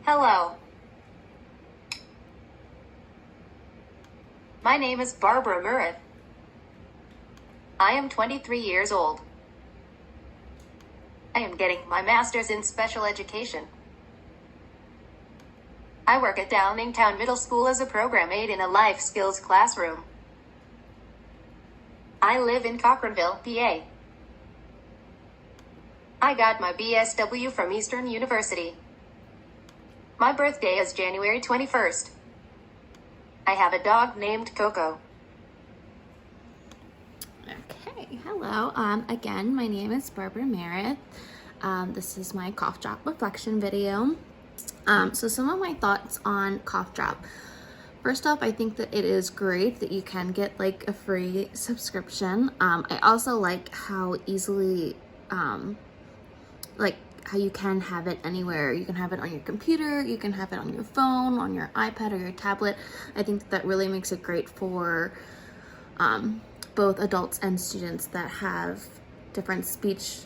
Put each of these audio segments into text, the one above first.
Hello. My name is Barbara Merroth. I am 23 years old. I am getting my master's in special education. I work at Downingtown Middle School as a program aide in a life skills classroom. I live in Cochranville, PA. I got my BSW from Eastern University. My birthday is January 21st. I have a dog named Coco. Okay, hello. Again, my name is Barbara Merroth. This is my cough drop reflection video. So some of my thoughts on cough drop. First off, I think that it is great that you can get like a free subscription. I also like how easily, how you can have it anywhere. You can have it on your computer, you can have it on your phone, on your iPad or your tablet. I think that really makes it great for both adults and students that have different speech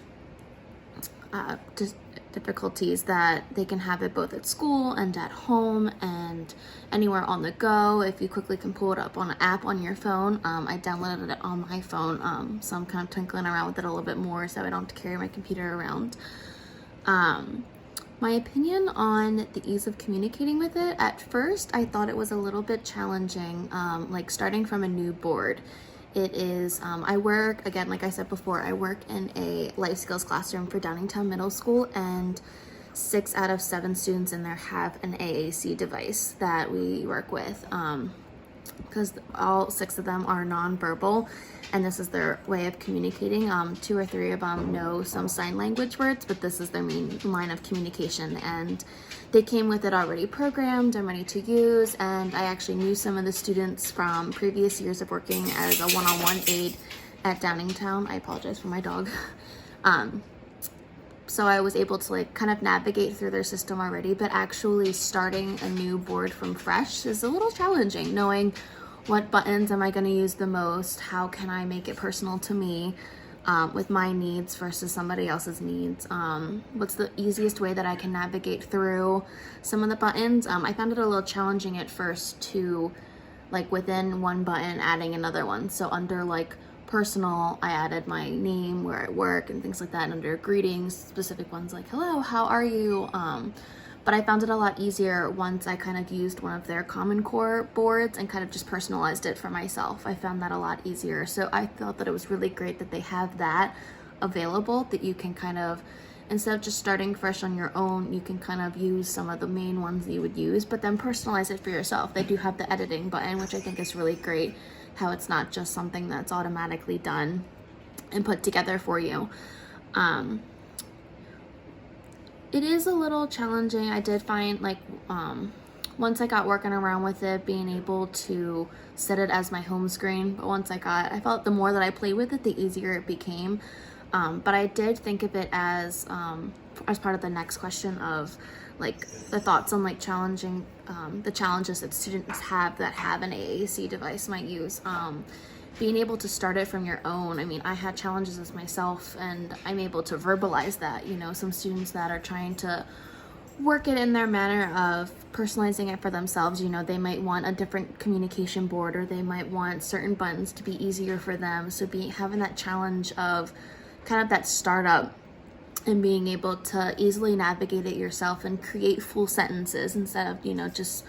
difficulties, that they can have it both at school and at home and anywhere on the go. If you quickly can pull it up on an app on your phone. I downloaded it on my phone, so I'm kind of twinkling around with it a little bit more so I don't have to carry my computer around. My opinion on the ease of communicating with it, at first I thought it was a little bit challenging, like starting from a new board. It is, I work, again, like I said before, I work in a life skills classroom for Downingtown Middle School, and 6 out of 7 students in there have an AAC device that we work with, because all 6 of them are nonverbal, and this is their way of communicating. 2 or 3 of them know some sign language words, but this is their main line of communication, and they came with it already programmed and ready to use. And I actually knew some of the students from previous years of working as a one-on-one aide at Downingtown. I apologize for my dog. So I was able to like kind of navigate through their system already, but actually starting a new board from fresh is a little challenging, knowing what buttons am I going to use the most, how can I make it personal to me, with my needs versus somebody else's needs. What's the easiest way that I can navigate through some of the buttons. I found it a little challenging at first to, like, within one button adding another one. So under like personal, I added my name, where I work, and things like that. And under greetings, specific ones like hello, how are you. But I found it a lot easier once I kind of used one of their Common Core boards and kind of just personalized it for myself. I found that a lot easier. So I thought that it was really great that they have that available, that you can kind of, instead of just starting fresh on your own, you can kind of use some of the main ones that you would use, but then personalize it for yourself. They do have the editing button, which I think is really great, how it's not just something that's automatically done and put together for you. It is a little challenging. I did find, like, once I got working around with it, being able to set it as my home screen. But I felt the more that I played with it, the easier it became. But I did think of it as part of the next question of, like, the thoughts on, like, challenging, the challenges that students have that have an AAC device might use. Being able to start it from your own. I mean, I had challenges as myself, and I'm able to verbalize that. You know, some students that are trying to work it in their manner of personalizing it for themselves, you know, they might want a different communication board, or they might want certain buttons to be easier for them. So having that challenge of kind of that startup and being able to easily navigate it yourself and create full sentences instead of, you know, just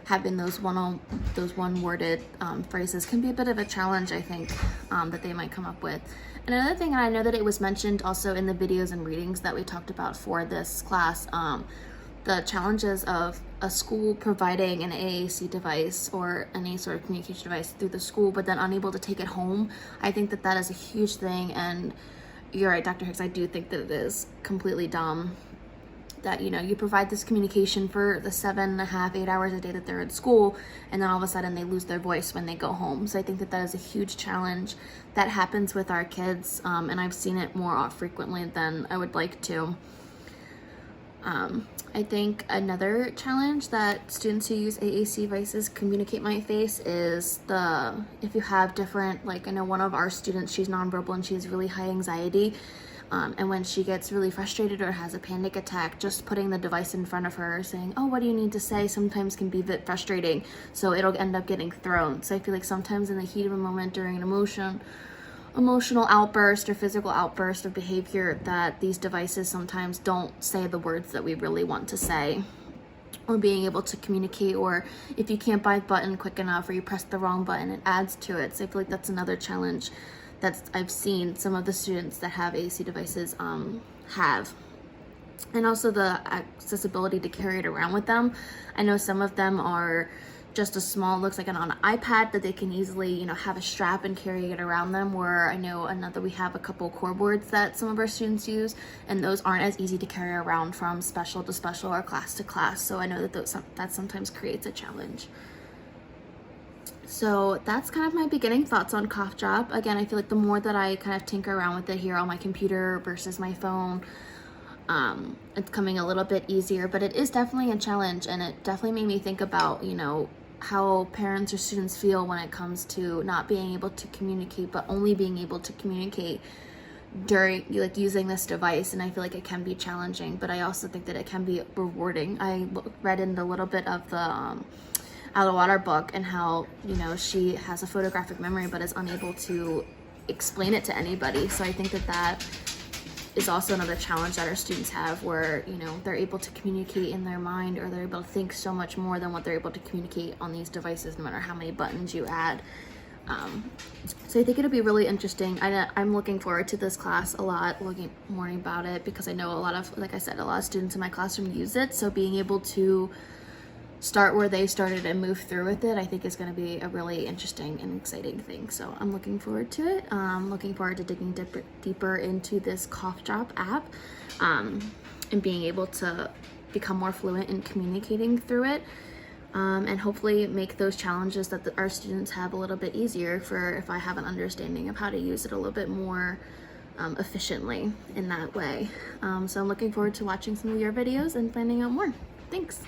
having those one worded phrases can be a bit of a challenge, I think, that they might come up with. And another thing, and I know that it was mentioned also in the videos and readings that we talked about for this class, the challenges of a school providing an AAC device or any sort of communication device through the school, but then unable to take it home. I think that is a huge thing, and you're right, Dr. Hicks, I do think that it is completely dumb that, you know, you provide this communication for the 7.5, 8 hours a day that they're at school, and then all of a sudden they lose their voice when they go home. So I think that is a huge challenge that happens with our kids, and I've seen it more frequently than I would like to. I think another challenge that students who use AAC devices communicate might face is if you have different, like, I know one of our students, she's nonverbal and she has really high anxiety. And when she gets really frustrated or has a panic attack, just putting the device in front of her saying, oh, what do you need to say, sometimes can be a bit frustrating. So it'll end up getting thrown. So I feel like sometimes in the heat of a moment during an emotional outburst or physical outburst of behavior, that these devices sometimes don't say the words that we really want to say, or being able to communicate, or if you can't buy the button quick enough or you press the wrong button, it adds to it. So I feel like that's another challenge that I've seen some of the students that have AC devices have. And also the accessibility to carry it around with them. I know some of them are just a small, looks like on an iPad that they can easily, you know, have a strap and carry it around them, where I know we have a couple core boards that some of our students use, and those aren't as easy to carry around from special to special or class to class. So I know that that sometimes creates a challenge. So that's kind of my beginning thoughts on Cough Drop. Again, I feel like the more that I kind of tinker around with it here on my computer versus my phone, it's coming a little bit easier, but it is definitely a challenge, and it definitely made me think about, you know, how parents or students feel when it comes to not being able to communicate, but only being able to communicate during like using this device. And I feel like it can be challenging, but I also think that it can be rewarding. I read in a little bit of the Out of Water book, and how, you know, she has a photographic memory but is unable to explain it to anybody. So I think that that is also another challenge that our students have, where, you know, they're able to communicate in their mind, or they're able to think so much more than what they're able to communicate on these devices, no matter how many buttons you add. So I think it'll be really interesting. I'm looking forward to this class a lot, more about it, because I know a lot of, like I said, a lot of students in my classroom use it. So being able to start where they started and move through with it, I think is going to be a really interesting and exciting thing. So I'm looking forward to it. Looking forward to digging deeper into this Cough Drop app, and being able to become more fluent in communicating through it, and hopefully make those challenges that our students have a little bit easier, for if I have an understanding of how to use it a little bit more efficiently in that way. So I'm looking forward to watching some of your videos and finding out more. Thanks.